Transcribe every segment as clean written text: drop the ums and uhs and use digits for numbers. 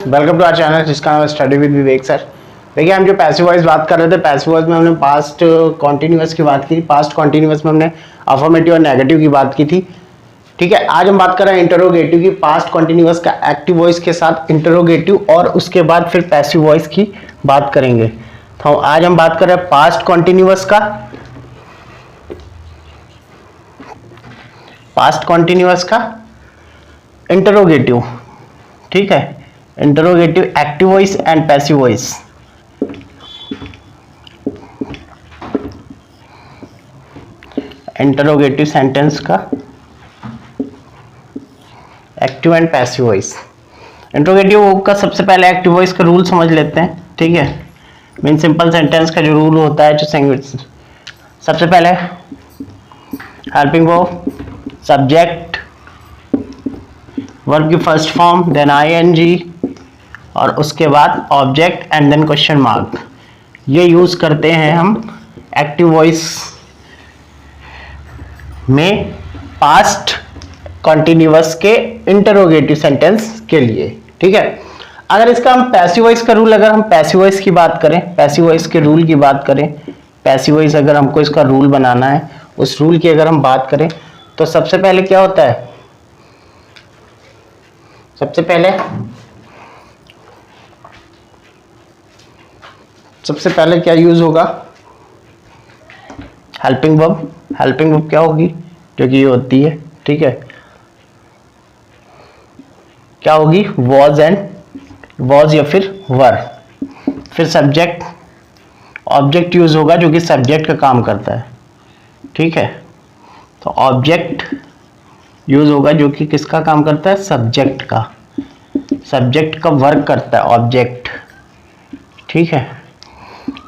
Welcome to our channel जिसका नाम है स्टडी विद विवेक सर। देखिए, हम जो पैसिव वॉइस बात कर रहे थे, पैसिव वॉइस में हमने पास्ट कॉन्टिन्यूअस की बात की। पास्ट कॉन्टिन्यूअस में हमने अफर्मेटिव और नेगेटिव की बात की थी। ठीक है, आज हम बात कर रहे हैं इंटरोगेटिव की। पास्ट कॉन्टिन्यूअस का एक्टिव वॉइस के साथ इंटरोगेटिव और उसके बाद फिर पैसिव वॉइस की बात करेंगे। तो आज हम बात कर रहे हैं पास्ट कॉन्टिन्यूअस का, पास्ट कॉन्टिन्यूअस का इंटरोगेटिव। ठीक है, interrogative active voice and passive voice. Interrogative sentence का active and passive voice. Interrogative का सबसे पहले एक्टिव वॉइस का रूल समझ लेते हैं। ठीक है, मीन सिंपल सेंटेंस का जो रूल होता है, जो सबसे पहले हेल्पिंग वर्ब, सब्जेक्ट, वर्ब की फर्स्ट फॉर्म, देन आईएनजी और उसके बाद object and then question mark. ये यूज करते हैं हम एक्टिव वॉइस में पास्ट कॉन्टिन्यूअस के इंटरोगेटिव सेंटेंस के लिए। ठीक है, अगर इसका हम पैसिव वॉइस का रूल, अगर हम पैसिव वॉइस की बात करें, पैसिव वॉइस के रूल की बात करें, पैसिव वॉइस अगर हमको इसका रूल बनाना है, उस रूल की अगर हम बात करें तो सबसे पहले क्या होता है, सबसे पहले क्या यूज होगा, हेल्पिंग वर्ब। हेल्पिंग वर्ब क्या होगी, जो कि ये होती है। ठीक है, क्या होगी, वॉज एंड वॉज या फिर वर। फिर सब्जेक्ट, ऑब्जेक्ट यूज होगा जो कि सब्जेक्ट का काम करता है। ठीक है, तो ऑब्जेक्ट यूज होगा जो कि किसका काम करता है, सब्जेक्ट का। सब्जेक्ट का वर्क करता है ऑब्जेक्ट। ठीक है,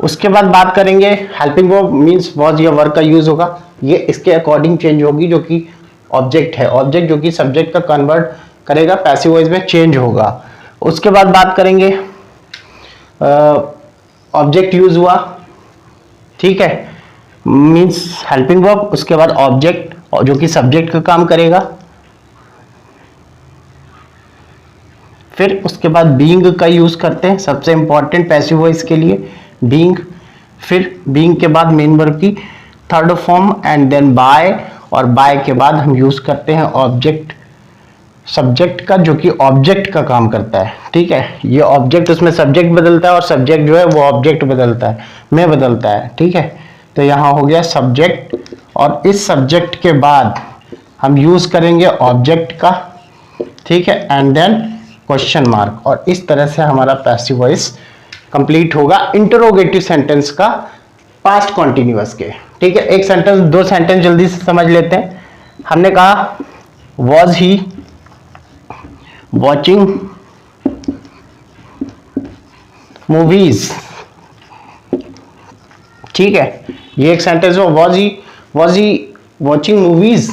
उसके बाद बात करेंगे हेल्पिंग वर्ब मींस वॉज या वर्क का यूज होगा। ये इसके अकॉर्डिंग चेंज होगी, जो कि ऑब्जेक्ट है। ऑब्जेक्ट जो कि सब्जेक्ट का कन्वर्ट करेगा, पैसिव वॉइस में चेंज होगा। उसके बाद बात करेंगे ऑब्जेक्ट यूज हुआ। ठीक है, मींस हेल्पिंग वर्ब, उसके बाद ऑब्जेक्ट जो कि सब्जेक्ट का काम करेगा। फिर उसके बाद बीइंग का यूज करते हैं, सबसे इंपॉर्टेंट पैसिव वॉइस के लिए बीइंग। फिर बीइंग के बाद मेन वर्ब की third form and then by, और बाय के बाद हम यूज करते हैं ऑब्जेक्ट, सब्जेक्ट का, जो कि ऑब्जेक्ट का काम करता है। ठीक है, ये ऑब्जेक्ट उसमें सब्जेक्ट बदलता है और सब्जेक्ट जो है वो ऑब्जेक्ट बदलता है, में बदलता है। ठीक है, तो यहाँ हो गया सब्जेक्ट, और इस सब्जेक्ट के बाद हम यूज करेंगे ऑब्जेक्ट का। ठीक है, एंड देन क्वेश्चन मार्क, और इस तरह से हमारा पैसिव वॉइस कंप्लीट होगा इंटरोगेटिव सेंटेंस का पास्ट कॉन्टिन्यूअस के। ठीक है, एक सेंटेंस, दो सेंटेंस जल्दी से समझ लेते हैं। हमने कहा वॉज ही वॉचिंग मूवीज। ठीक है, ये एक सेंटेंस हो, वॉज ही वॉचिंग मूवीज।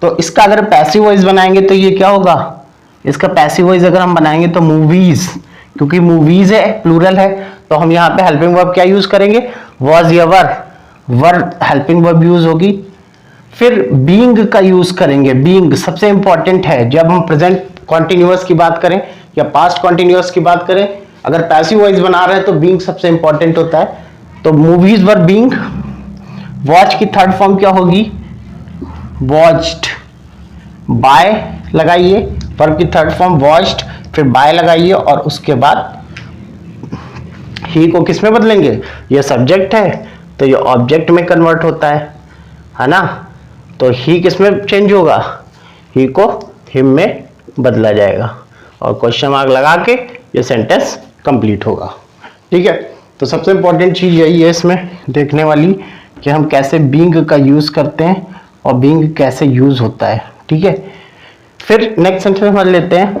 तो इसका अगर पैसिव वॉइस बनाएंगे तो ये क्या होगा, इसका पैसिव वॉइस अगर हम बनाएंगे तो मूवीज, क्योंकि मूवीज है, प्लूरल है, तो हम यहाँ पे हेल्पिंग वर्ब क्या यूज करेंगे, वॉज या वर हेल्पिंग वर्ब यूज होगी। फिर बीइंग का यूज करेंगे। बीइंग सबसे इंपॉर्टेंट है जब हम प्रेजेंट कॉन्टिन्यूअस की बात करें या पास्ट कॉन्टिन्यूअस की बात करें। अगर पैसिव वॉइस बना रहे हैं तो बीइंग सबसे इंपॉर्टेंट होता है। तो मूवीज वर बीइंग। वॉच की थर्ड फॉर्म क्या होगी, वॉच्ड। बाय लगाइए, वर्ब की थर्ड फॉर्म वॉच्ड, फिर बाय लगाइए, और उसके बाद ही को किस में बदलेंगे, ये सब्जेक्ट है तो ये ऑब्जेक्ट में कन्वर्ट होता है ना। तो ही किस में चेंज होगा, ही को हिम में बदला जाएगा, और क्वेश्चन मार्क लगा के ये सेंटेंस कंप्लीट होगा। ठीक है, तो सबसे इंपॉर्टेंट चीज यही है इसमें देखने वाली, कि हम कैसे बीइंग का यूज करते हैं और बीइंग कैसे यूज होता है। ठीक है, फिर नेक्स्ट सेंटेंस समझ लेते हैं।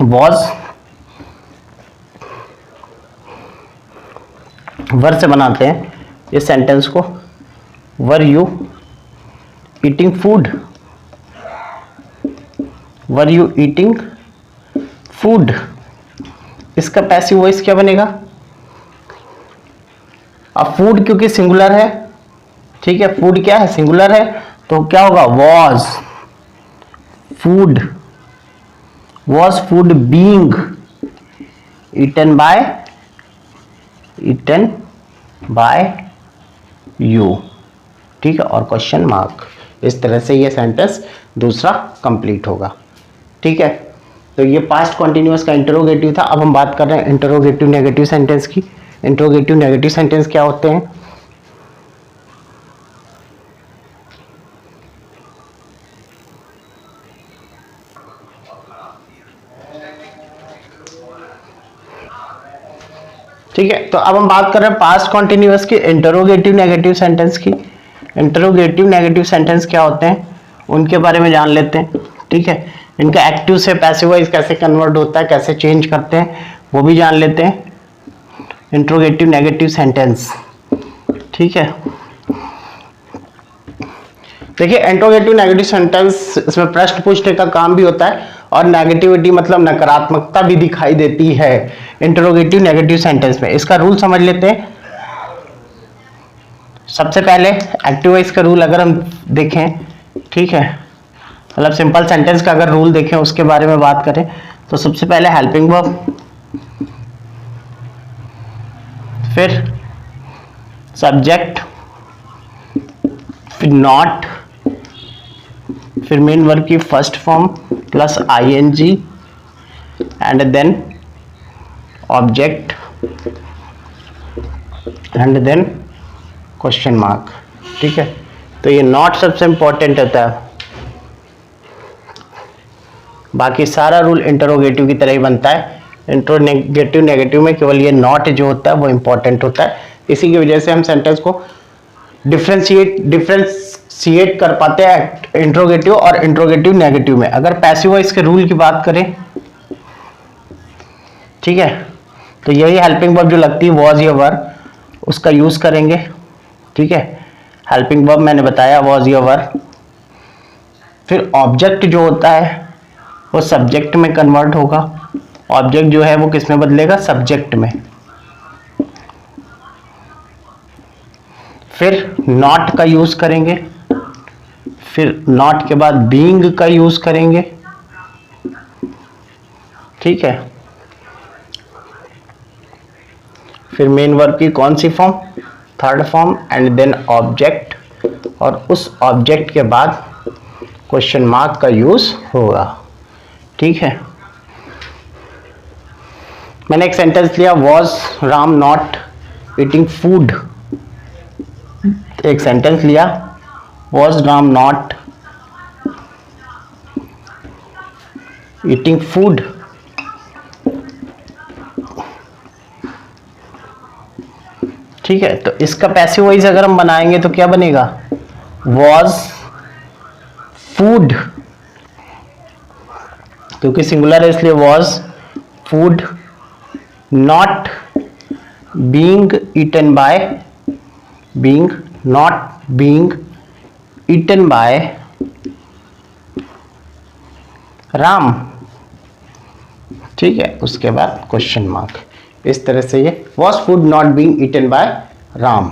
वॉज वर से बनाते हैं इस सेंटेंस को। Were you eating food, were you eating food. इसका पैसिव वॉइस क्या बनेगा, अब फूड क्योंकि सिंगुलर है। ठीक है, फूड क्या है, सिंगुलर है, तो क्या होगा, was food was food being eaten by you. ठीक है, और क्वेश्चन मार्क। इस तरह से ये सेंटेंस दूसरा कंप्लीट होगा। ठीक है, तो ये पास्ट कॉन्टिन्यूअस का इंटरोगेटिव था। अब हम बात कर रहे हैं इंटरोगेटिव नेगेटिव सेंटेंस की। इंटरोगेटिव नेगेटिव सेंटेंस क्या होते हैं? ठीक है, तो अब हम बात कर रहे हैं पास्ट कॉन्टिन्यूअस की इंटरोगेटिव नेगेटिव सेंटेंस की। इंटरोगेटिव नेगेटिव सेंटेंस क्या होते हैं उनके बारे में जान लेते हैं। ठीक है, इनका एक्टिव से पैसिव वॉइस कैसे कन्वर्ट होता है, कैसे चेंज करते हैं, वो भी जान लेते हैं। इंटरोगेटिव नेगेटिव सेंटेंस, ठीक है, देखिए इंटरोगेटिव नेगेटिव सेंटेंस, इसमें प्रश्न पूछने का काम भी होता है और नेगेटिविटी मतलब नकारात्मकता भी दिखाई देती है इंटरोगेटिव नेगेटिव सेंटेंस में। इसका रूल समझ लेते हैं। सबसे पहले एक्टिव वॉइस का रूल अगर हम देखें, ठीक है, मतलब सिंपल सेंटेंस का अगर रूल देखें उसके बारे में बात करें तो सबसे पहले हेल्पिंग वर्ब, फिर सब्जेक्ट, फिर नॉट, फिर मेन वर्ब की first form plus I N G and then object and then question mark. ठीक है, तो ये नॉट सबसे इंपॉर्टेंट होता है, बाकी सारा रूल इंटरोगेटिव की तरह ही बनता है। इंटरोगेटिव नेगेटिव में केवल ये नॉट जो होता है वो इंपॉर्टेंट होता है। इसी की वजह से हम सेंटेंस को डिफ्रेंशिएट कर पाते हैं इंट्रोगेटिव और इंट्रोगेटिव नेगेटिव में। अगर पैसिव वॉइस के रूल की बात करें, ठीक है, तो यही हेल्पिंग वर्ब जो लगती है वॉज या वर, उसका यूज करेंगे। ठीक है, हेल्पिंग वर्ब मैंने बताया वॉज या वर। फिर ऑब्जेक्ट जो होता है वो सब्जेक्ट में कन्वर्ट होगा। ऑब्जेक्ट जो है वो किस में बदलेगा? सब्जेक्ट में। फिर नॉट का यूज करेंगे, फिर नॉट के बाद बीइंग का यूज करेंगे। ठीक है, फिर मेन वर्ब की कौन सी form? Third form and then object, और उस ऑब्जेक्ट के बाद क्वेश्चन मार्क का यूज होगा। ठीक है, मैंने एक सेंटेंस लिया, was Ram not eating food. एक सेंटेंस लिया, was Ram not eating food. ठीक है, तो इसका पैसिव वॉइस अगर हम बनाएंगे तो क्या बनेगा? वॉज फूड, क्योंकि सिंगुलर है इसलिए was food not being eaten by, being not being eaten by Ram. ठीक है, उसके बाद क्वेश्चन मार्क। इस तरह से ये was food not being eaten by Ram,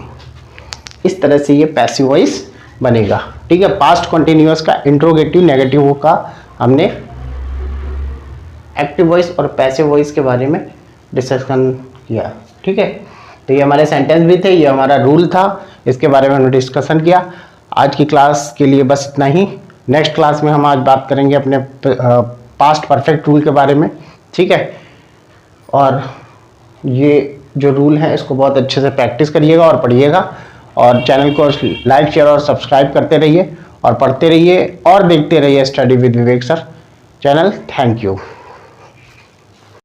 इस तरह से ये पैसिव वॉइस बनेगा। ठीक है, पास्ट कॉन्टिन्यूअस का इंट्रोगेटिव नेगेटिव का हमने एक्टिव वॉइस और पैसिव वॉइस के बारे में डिस्कशन किया। ठीक है, तो ये हमारे सेंटेंस भी थे, ये हमारा रूल था, इसके बारे में हमने डिस्कशन किया। आज की क्लास के लिए बस इतना ही। नेक्स्ट क्लास में हम आज बात करेंगे अपने पास्ट परफेक्ट रूल के बारे में। ठीक है, और ये जो रूल है इसको बहुत अच्छे से प्रैक्टिस करिएगा और पढ़िएगा, और चैनल को लाइक शेयर और सब्सक्राइब करते रहिए और पढ़ते रहिए और देखते रहिए study with Vivek sir channel. Thank you.